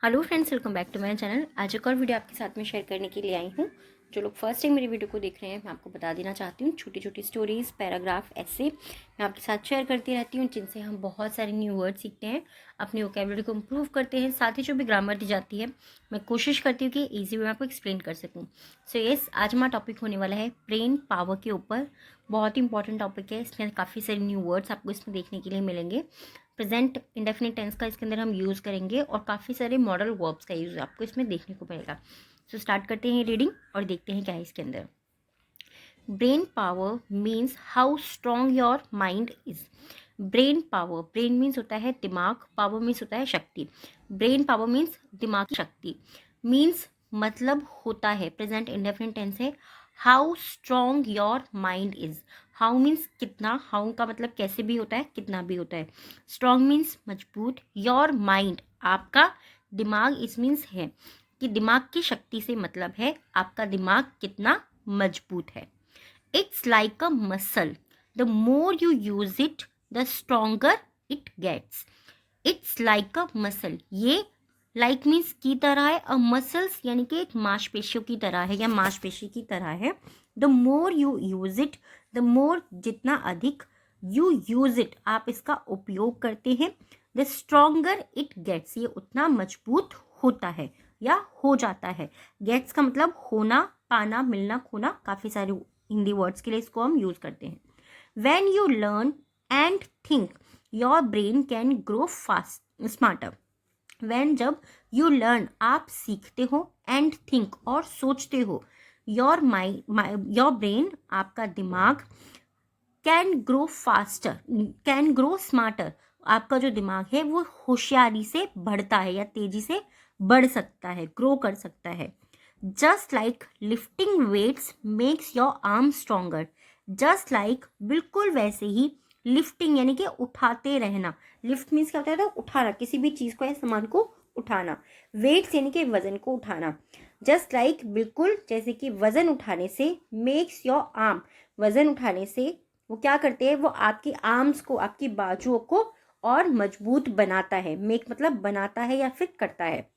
Hello friends, welcome back to my channel. आज एक और वीडियो आपके साथ में शेयर करने के लिए आई हूँ। जो लोग फर्स्ट टाइम मेरी वीडियो को देख रहे हैं, मैं आपको बता देना चाहती हूँ, छोटी छोटी स्टोरीज़, पैराग्राफ, ऐसे मैं आपके साथ शेयर करती रहती हूँ, जिनसे हम बहुत सारे न्यू वर्ड सीखते हैं, अपनी वोकैबुलरी को इम्प्रूव करते हैं। साथ ही जो भी ग्रामर दी जाती है, मैं कोशिश करती हूँ कि ईजी वे में आपको एक्सप्लेन कर सकूँ। सो येस, आज हमारा टॉपिक होने वाला है ब्रेन पावर के ऊपर। बहुत ही इंपॉर्टेंट टॉपिक है। इसमें काफ़ी सारे न्यू वर्ड्स आपको इसमें देखने के लिए मिलेंगे। प्रेजेंट इंडेफिनिट टेंस का इसके अंदर हम यूज़ करेंगे और काफ़ी सारे मॉडल वर्ब्स का यूज़ आपको इसमें देखने को मिलेगा। सो स्टार्ट करते हैं रीडिंग और देखते हैं क्या है इसके अंदर। Brain power means how strong your mind is. Brain power, brain means होता है दिमाग, पावर मीन्स होता है शक्ति। ब्रेन पावर मीन्स दिमाग की शक्ति। मीन्स मतलब होता है, प्रेजेंट इंडेफिनिट टेंस है। How strong your mind is. How means कितना, हाउ का मतलब कैसे भी होता है, कितना भी होता है। स्ट्रॉन्ग मीन्स मजबूत। योर माइंड आपका दिमाग, इस मीन्स है कि दिमाग की शक्ति से मतलब है आपका दिमाग कितना मजबूत है। It's like a muscle, the more you use it the stronger it gets. It's like a muscle, ये लाइक मीन्स की तरह है, अ मसल्स यानी कि एक मांसपेशियों की तरह है या मांसपेशी की तरह है। The more you use it, the more जितना अधिक, यू यूज इट आप इसका उपयोग करते हैं, द स्ट्रोंगर इट गेट्स ये उतना मजबूत होता है या हो जाता है। गेट्स का मतलब होना, पाना, मिलना, खोना, काफी सारे हिंदी वर्ड्स के लिए इसको हम यूज करते हैं। When you learn and think, your brain can grow fast smarter. When जब you learn आप सीखते हो, and think और सोचते हो, your brain आपका दिमाग can grow faster, can grow smarter आपका जो दिमाग है वो होशियारी से बढ़ता है या तेजी से बढ़ सकता है, ग्रो कर सकता है। Just like lifting weights makes your arm stronger. Just like बिल्कुल वैसे ही, लिफ्टिंग यानी कि उठाते रहना। लिफ्ट मीन्स क्या होता है, तो उठाना, किसी भी चीज को या सामान को उठाना। वेट्स यानी कि वजन को उठाना। जस्ट लाइक बिल्कुल जैसे कि वजन उठाने से, मेक्स योर आर्म वजन उठाने से वो क्या करते हैं, वो आपकी आर्म्स को, आपकी बाजुओं को और मजबूत बनाता है। मेक मतलब बनाता है या फिट करता है।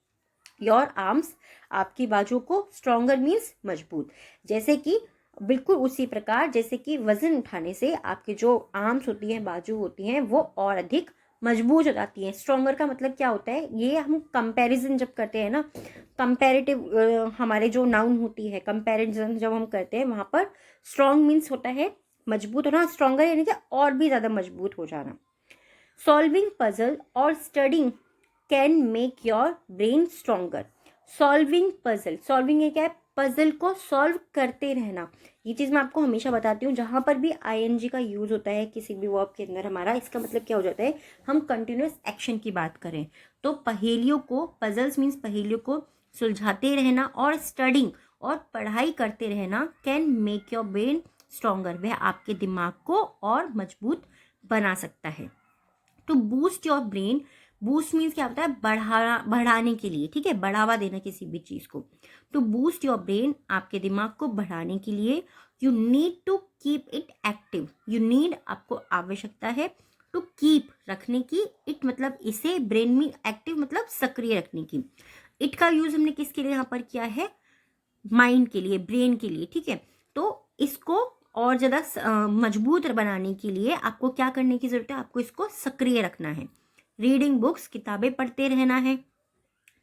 योर आर्म्स आपकी बाजुओं को, स्ट्रॉन्गर मीन्स मजबूत। जैसे कि बिल्कुल उसी प्रकार जैसे कि वजन उठाने से आपके जो आर्म्स होती हैं, बाजू होती हैं, वो और अधिक मजबूत हो जाती है। स्ट्रॉन्गर का मतलब क्या होता है, ये हम कंपैरिजन जब करते हैं ना, कंपैरेटिव हमारे जो नाउन होती है, कंपैरिजन जब हम करते हैं वहां पर स्ट्रॉन्ग मीन्स होता है मजबूत होना, स्ट्रॉन्गर यानी कि और भी ज्यादा मजबूत हो जाना। सॉल्विंग पजल और studying can make your brain stronger. Solving puzzle, solving ये क्या है, पजल को सॉल्व करते रहना। ये चीज मैं आपको हमेशा बताती हूँ, जहां पर भी आईएनजी का यूज होता है किसी भी वर्ब के अंदर हमारा, इसका मतलब क्या हो जाता है, हम कंटिन्यूअस एक्शन की बात करें तो पहेलियों को, पजल्स मीन्स पहेलियों को सुलझाते रहना, और स्टडिंग और पढ़ाई करते रहना, can make your brain stronger, वह आपके दिमाग को और मजबूत बना सकता है। To boost your brain, boost means क्या होता है, बढ़ाने के लिए, ठीक है, बढ़ावा देना किसी भी चीज को। टू बूस्ट योर ब्रेन आपके दिमाग को बढ़ाने के लिए, you need to keep it active. You need आपको आवश्यकता है, टू कीप रखने की, इट मतलब इसे, ब्रेन में एक्टिव मतलब सक्रिय रखने की। इट का यूज हमने किसके लिए यहाँ पर किया है, माइंड के लिए, ब्रेन के लिए, ठीक है। तो इसको और ज्यादा मजबूत बनाने के लिए आपको क्या करने की जरूरत है, आपको इसको सक्रिय रखना है। रीडिंग बुक्स किताबें पढ़ते रहना है।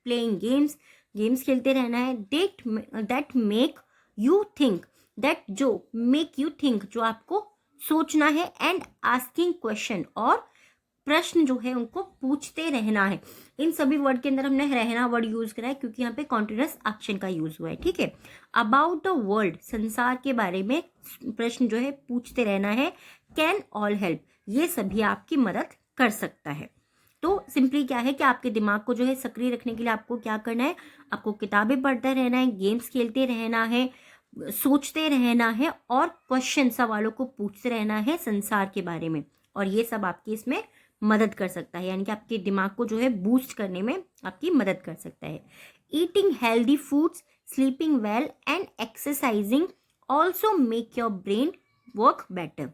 प्लेइंग गेम्स गेम्स खेलते रहना है। That make you think, that जो मेक यू थिंक जो आपको सोचना है। एंड आस्किंग क्वेश्चन और प्रश्न जो है उनको पूछते रहना है। इन सभी वर्ड के अंदर हमने रहना वर्ड यूज करा है क्योंकि यहाँ पे कॉन्टिन्यूअस एक्शन का यूज हुआ है, ठीक है। अबाउट द वर्ल्ड, संसार के बारे में प्रश्न जो है पूछते रहना है। कैन ऑल हेल्प, ये सभी आपकी मदद कर सकता है। तो सिंपली क्या है कि आपके दिमाग को जो है सक्रिय रखने के लिए आपको क्या करना है, आपको किताबें पढ़ते रहना है, गेम्स खेलते रहना है, सोचते रहना है और क्वेश्चन, सवालों को पूछते रहना है संसार के बारे में। और ये सब आपकी इसमें मदद कर सकता है, यानी कि आपके दिमाग को जो है बूस्ट करने में आपकी मदद कर सकता है। Eating healthy foods, sleeping well and exercising also make your brain work better.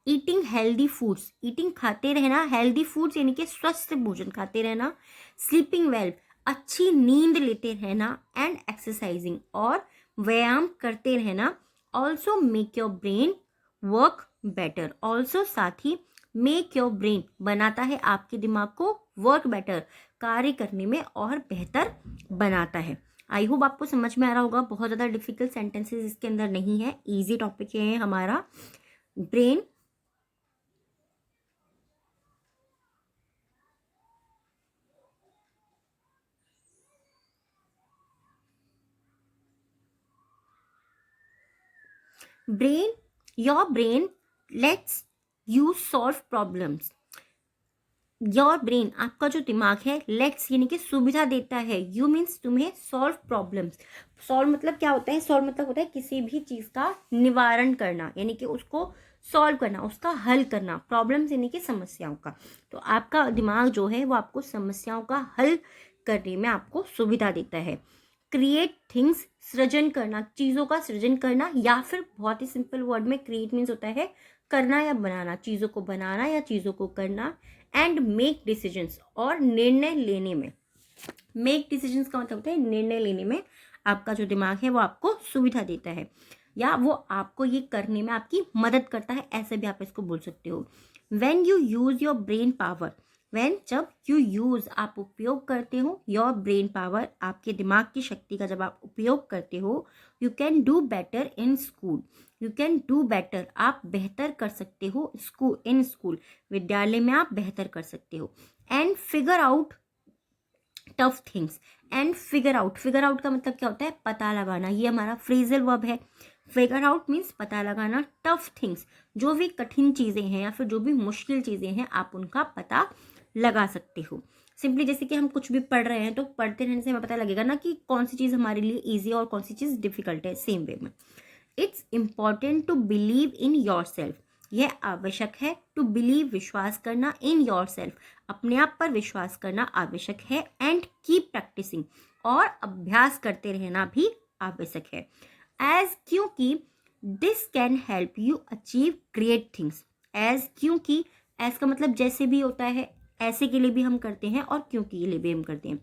Eating healthy foods, eating खाते रहना, हेल्दी फूड्स यानी कि स्वस्थ भोजन खाते रहना। स्लीपिंग वेल, अच्छी नींद लेते रहना एंड एक्सरसाइजिंग और व्यायाम करते रहना also make your brain work better. Also साथ ही मेक योर ब्रेन बनाता है आपके दिमाग को वर्क बेटर, कार्य करने में और बेहतर बनाता है। आई होप आपको समझ में आ रहा होगा। बहुत ज़्यादा डिफिकल्ट सेंटेंसेस इसके अंदर नहीं है, इजी टॉपिक है हमारा brain. Brain, your brain let's you solve problems. Your brain, आपका जो दिमाग है, लेट्स यानी कि सुविधा देता है, यू मीन्स तुम्हें सॉल्व प्रॉब्लम्स। सॉल्व मतलब क्या होता है? सॉल्व मतलब होता है किसी भी चीज का निवारण करना, यानी कि उसको सॉल्व करना, उसका हल करना। प्रॉब्लम्स यानी कि समस्याओं का। तो आपका दिमाग जो है वो आपको समस्याओं का हल करने में आपको सुविधा देता है। क्रिएट थिंग्स, सृजन करना, चीज़ों का सृजन करना, या फिर बहुत ही सिंपल वर्ड में क्रिएट मीन्स होता है करना या बनाना, चीज़ों को बनाना या चीज़ों को करना। एंड मेक डिसीजंस, और निर्णय लेने में। मेक डिसीजंस का मतलब होता है निर्णय लेने में आपका जो दिमाग है वो आपको सुविधा देता है, या वो आपको ये करने में आपकी मदद करता है, ऐसे भी आप इसको बोल सकते हो। When you use your brain power, when जब यू यूज आप उपयोग करते हो, योर ब्रेन पावर आपके दिमाग की शक्ति का जब आप उपयोग करते हो, you can do better in school. You can do better, आप बेहतर कर सकते हो स्कूल, इन स्कूल, विद्यालय में आप बेहतर कर सकते हो। And figure out tough things, and figure out, figure out का मतलब क्या होता है? पता लगाना। ये हमारा फ्रेजल वर्ब है। फिगर आउट मीन्स पता लगाना। टफ थिंग्स, जो भी कठिन चीज़ें हैं या फिर जो भी मुश्किल चीज़ें हैं आप उनका पता लगा सकते हो। सिंपली जैसे कि हम कुछ भी पढ़ रहे हैं तो पढ़ते रहने से हमें पता लगेगा ना कि कौन सी चीज़ हमारे लिए ईजी है और कौन सी चीज़ डिफिकल्ट है। सेम वे में it's important to believe in yourself, यह आवश्यक है टू बिलीव, विश्वास करना, इन योर सेल्फ, अपने आप पर विश्वास करना आवश्यक है। एंड कीप प्रैक्टिसिंग, और अभ्यास करते रहना भी आवश्यक है। एज, क्योंकि, this can help you achieve great things. As, क्योंकि, एज का मतलब जैसे भी होता है, ऐसे के लिए भी हम करते हैं और क्योंकि के लिए भी हम करते हैं।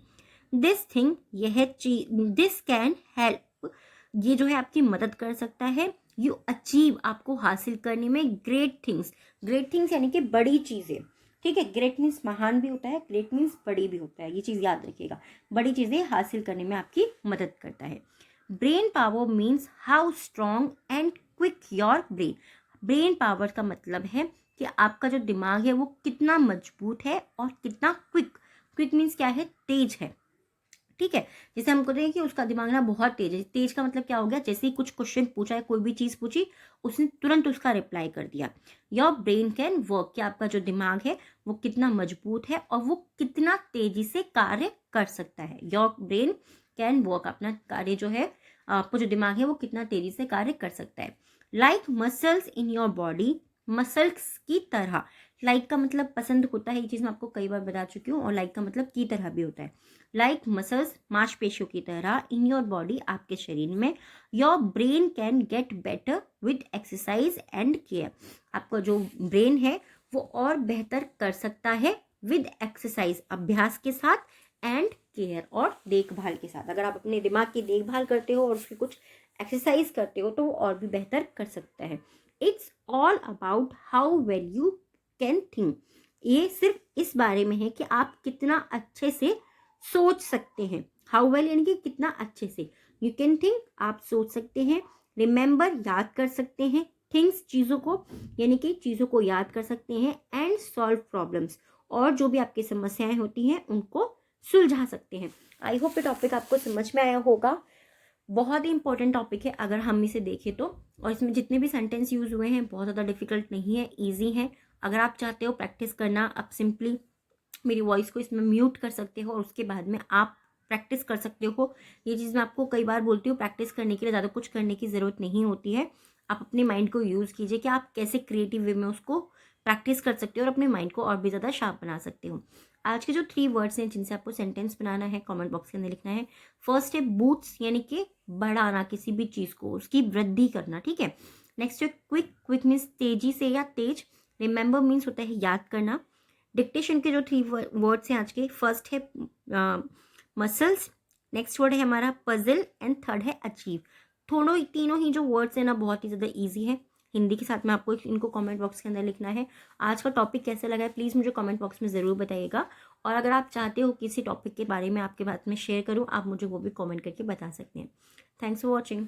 दिस थिंग, यह चीज, दिस कैन हेल्प, ये जो है आपकी मदद कर सकता है। यू अचीव, आपको हासिल करने में, ग्रेट थिंग्स, ग्रेट थिंग्स यानी कि बड़ी चीज़ें। ठीक है, ग्रेट मीन्स महान भी होता है, ग्रेट मीन्स बड़ी भी होता है, ये चीज़ याद रखिएगा। बड़ी चीज़ें हासिल करने में आपकी मदद करता है। Brain power means how strong and quick your brain. Brain power का मतलब है कि आपका जो दिमाग है वो कितना मजबूत है और कितना क्विक। क्विक मीन्स क्या है? तेज है। ठीक है, जैसे हम कहते हैं कि उसका दिमाग ना बहुत तेज है। तेज का मतलब क्या हो गया? जैसे ही कुछ क्वेश्चन पूछा है, कोई भी चीज पूछी, उसने तुरंत उसका रिप्लाई कर दिया। योर ब्रेन कैन वर्क, कि आपका जो दिमाग है वो कितना मजबूत है और वो कितना तेजी से कार्य कर सकता है। योर ब्रेन कैन वर्क, अपना कार्य जो है, आपको जो दिमाग है वो कितना तेजी से कार्य कर सकता है। Like muscles in your body, muscles की तरह। लाइक का मतलब पसंद होता है, ये चीज़ मैं आपको कई बार बता चुकी हूँ, और लाइक का मतलब की तरह भी होता है। लाइक मसल्स, मांसपेशियों की तरह, इन योर बॉडी, आपके शरीर में। Your brain can get better with exercise and care, आपका जो ब्रेन है वो और बेहतर कर सकता है विद एक्सरसाइज, अभ्यास के साथ, एंड केयर, और देखभाल के साथ। अगर आप अपने दिमाग की देखभाल करते हो और उसकी कुछ एक्सरसाइज करते हो तो वो और भी बेहतर कर सकता है। It's all about how well you can think, ये सिर्फ इस बारे में है कि आप कितना अच्छे से सोच सकते हैं। हाउ वेल यानी कि कितना अच्छे से। यू कैन थिंक, आप सोच सकते हैं। रिमेंबर, याद कर सकते हैं। थिंग्स, चीज़ों को, यानी कि चीज़ों को याद कर सकते हैं। एंड सॉल्व प्रॉब्लम्स, और जो भी आपकी समस्याएं होती हैं उनको सुलझा सकते हैं। आई होप ये टॉपिक आपको समझ में आया होगा। बहुत ही इंपॉर्टेंट टॉपिक है अगर हम इसे देखें तो, और इसमें जितने भी सेंटेंस यूज हुए हैं बहुत ज़्यादा डिफिकल्ट नहीं है, ईजी है। अगर आप चाहते हो प्रैक्टिस करना, आप सिंपली मेरी वॉइस को इसमें म्यूट कर सकते हो और उसके बाद में आप प्रैक्टिस कर सकते हो। ये चीज़ मैं आपको कई बार बोलती हूँ, प्रैक्टिस करने के लिए ज़्यादा कुछ करने की ज़रूरत नहीं होती है। आप अपने माइंड को यूज़ कीजिए कि आप कैसे क्रिएटिव वे में उसको प्रैक्टिस कर सकते हो और अपने माइंड को और भी ज़्यादा शार्प बना सकते हो। आज के जो 3 वर्ड्स हैं जिनसे आपको सेंटेंस बनाना है, कमेंट बॉक्स के अंदर लिखना है। फर्स्ट है बूट्स, यानी कि बढ़ाना, किसी भी चीज़ को उसकी वृद्धि करना। ठीक है। नेक्स्ट है क्विक, क्विक मीन्स तेजी से या तेज। रिमेंबर मीन्स होता है याद करना। डिक्टेशन के जो 3 वर्ड्स हैं आज के, फर्स्ट है मसल्स, नेक्स्ट वर्ड है हमारा पजल एंड थर्ड है अचीव। तीनों ही जो वर्ड्स हैं ना बहुत ही ज़्यादा ईजी है। हिंदी के साथ में आपको इनको कमेंट बॉक्स के अंदर लिखना है। आज का टॉपिक कैसा लगा है प्लीज़ मुझे कमेंट बॉक्स में ज़रूर बताइएगा, और अगर आप चाहते हो किसी टॉपिक के बारे में आपके बात में शेयर करूँ, आप मुझे वो भी कमेंट करके बता सकते हैं। Thanks for watching.